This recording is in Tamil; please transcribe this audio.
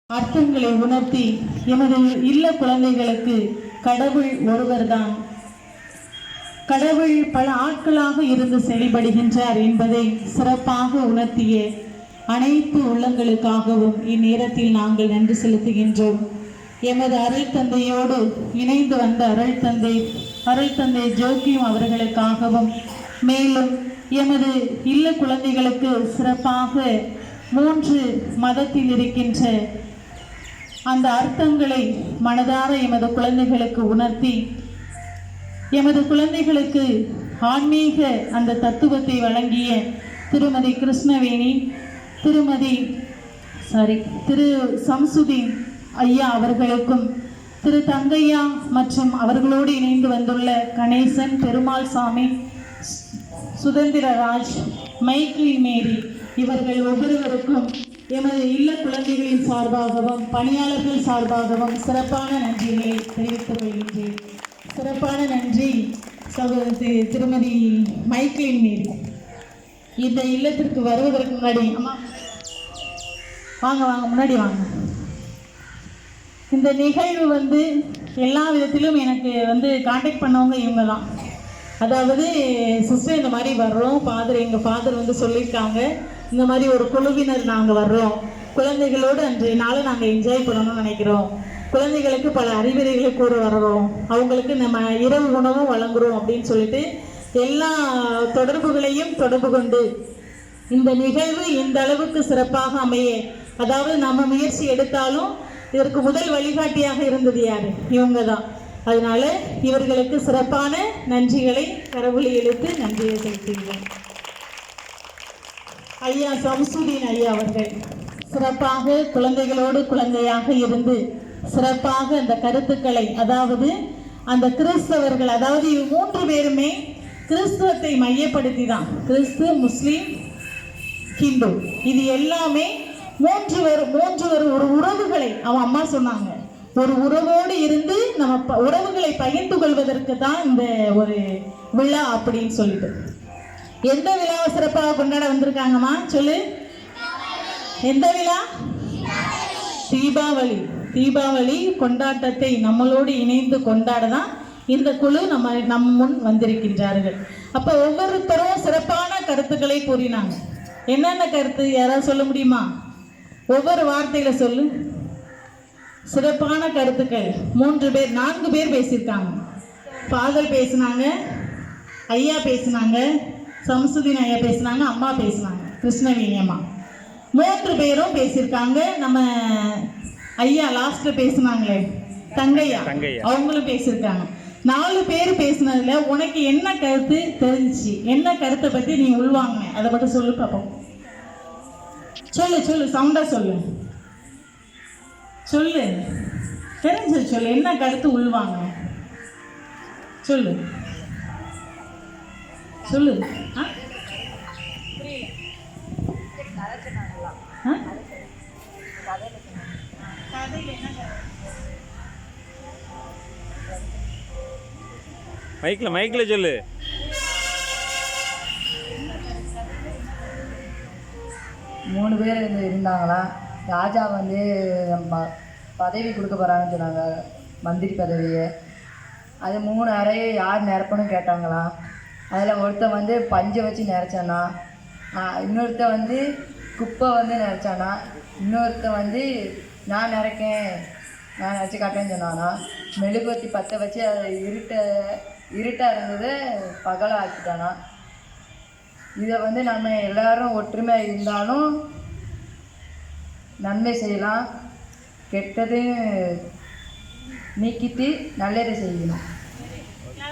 அர்த்தங்களை உணர்த்தி எமது இல்ல குழந்தைகளுக்கு கடவுள் ஒருவர்தான், கடவுள் பல ஆட்களாக இருந்து செயல்படுகின்றார் என்பதை சிறப்பாக உணர்த்திய அனைத்து உள்ளங்களுக்காகவும் இந்நேரத்தில் நாங்கள் நன்றி செலுத்துகின்றோம். எமது அருள் தந்தையோடு இணைந்து வந்த அருள் தந்தை ஜோக்கியம் அவர்களுக்காகவும், மேலும் எமது இல்ல குழந்தைகளுக்கு சிறப்பாக 3 மதத்தில் இருக்கின்ற அந்த அர்த்தங்களை மனதார எமது குழந்தைகளுக்கு உணர்த்தி எமது குழந்தைகளுக்கு ஆன்மீக அந்த தத்துவத்தை வழங்கிய திருமதி கிருஷ்ணவேணி, திரு சம்சுதீன் ஐயா அவர்களுக்கும், திரு தங்கையா மற்றும் அவர்களோடு இணைந்து வந்துள்ள கணேசன், பெருமாள் சாமி, சுதந்திரராஜ், மைக்லி மேரி இவர்கள் ஒவ்வொருவருக்கும் எமது இல்ல குழந்தைகளின் சார்பாகவும் பணியாளர்கள் சார்பாகவும் சிறப்பான நன்றிகளை தெரிவித்துக் கொள்கின்றேன். சிறப்பான நன்றி சகோதரி திருமதி மைக்லின் மேரி. இந்த இல்லத்திற்கு வருவதற்கு முன்னாடி, அம்மா வாங்க முன்னாடி வாங்க. இந்த நிகழ்வு எல்லா விதத்திலும் எனக்கு கான்டாக்ட் பண்ணவங்க இவங்க தான். அதாவது சிஸ்டர் இந்த மாதிரி வர்றோம், எங்கள் ஃபாதர் சொல்லியிருக்காங்க, இந்த மாதிரி ஒரு குழுவினர் நாங்கள் வர்றோம், குழந்தைகளோடு அன்றைய நாளை நாங்கள் என்ஜாய் பண்ணணும்னு நினைக்கிறோம், குழந்தைகளுக்கு பல அறிவுரைகளை கூற வர்றோம், அவங்களுக்கு நம்ம இரவு உணவும் வழங்குறோம் அப்படின்னு சொல்லிட்டு எல்லா தொடர்புகளையும் தொடர்பு கொண்டு இந்த நிகழ்வு இந்த அளவுக்கு சிறப்பாக அமைய, அதாவது நம்ம முயற்சி எடுத்தாலும் இதற்கு முதல் வழிகாட்டியாக இருந்தது யாரு? இவங்க தான். அதனால இவர்களுக்கு சிறப்பான நன்றிகளை கரவொலி எழுத்து நன்றியை செலுத்துகிறேன். ஐயா சம்சுதீன் ஐயா அவர்கள் சிறப்பாக குழந்தைகளோடு குழந்தையாக இருந்து சிறப்பாக அந்த கருத்துக்களை, அதாவது அந்த கிறிஸ்தவர்கள், அதாவது 3 பேருமே கிறிஸ்துவத்தை மையப்படுத்தி தான், கிறிஸ்து, முஸ்லீம், ஹிந்து, இது எல்லாமே 3 ஒரு உறவுகளை அவன் அம்மா சொன்னாங்க, ஒரு உறவோடு இருந்து நம்ம உறவுகளை பகிர்ந்து கொள்வதற்கு தான் இந்த ஒரு விழா அப்படின்னு சொல்லிட்டு. எந்த விழாவை சிறப்பாக கொண்டாட வந்திருக்காங்கம்மா சொல்லு? எந்த விழா? தீபாவளி கொண்டாட்டத்தை நம்மளோடு இணைந்து கொண்டாட தான் இந்த குழு நம்ம முன் வந்திருக்கின்றார்கள். அப்ப ஒவ்வொருத்தரும் சிறப்பான கருத்துக்களை கூறினாங்க. என்னென்ன கருத்து யாராவது சொல்ல முடியுமா? ஒவ்வொரு வார்த்தையில சொல்லு. சிறப்பான கருத்துக்கள் 4 பேர் பேசியிருக்காங்க. ஃபாதர் பேசினாங்க, ஐயா பேசினாங்க, சம்சுதீன் ஐயா பேசினாங்க, அம்மா பேசினாங்க, கிருஷ்ணவேணி அம்மா. 3 பேரும் பேசியிருக்காங்க. நம்ம ஐயா லாஸ்ட்ல பேசினாங்களே தங்கையா, அவங்களும் பேசியிருக்காங்க. 4 பேர் பேசினதுல உனக்கு என்ன கருத்து தெரிஞ்சிச்சு? என்ன கருத்தை பத்தி நீ உள்வாங்க? அதை மட்டும் சொல்லு பாப்போம். சொல்லு சவுண்டா சொல்லு தெரிஞ்சு சொல்லு. என்ன கருத்து உள்வாங்க? சொல்லு. மைக்ல சொல்லு. மூணு பேர் இருந்தாங்களா? ராஜா பதவி கொடுக்க போகிறாங்கன்னு சொன்னாங்க, மந்திரி பதவியை. அது 3 அறையை யார் நிரப்பணும்னு கேட்டாங்களா? அதில் ஒருத்தன் பஞ்சை வச்சு நிறச்சானா, இன்னொருத்தன் குப்பை நிறச்சானா, இன்னொருத்தன் நான் நிறச்சி காட்டேன்னு சொன்னானா, மெழுகுவத்தி பற்ற வச்சு அதை இருட்டாக இருந்தது பகலாக ஆக்கிட்டானா. இதை நம்ம எல்லாரும் ஒற்றுமையாக இருந்தாலும் நன்மை செய்யலாம், கெட்டது நீக்கிட்டு நல்லதை செய்யணும்.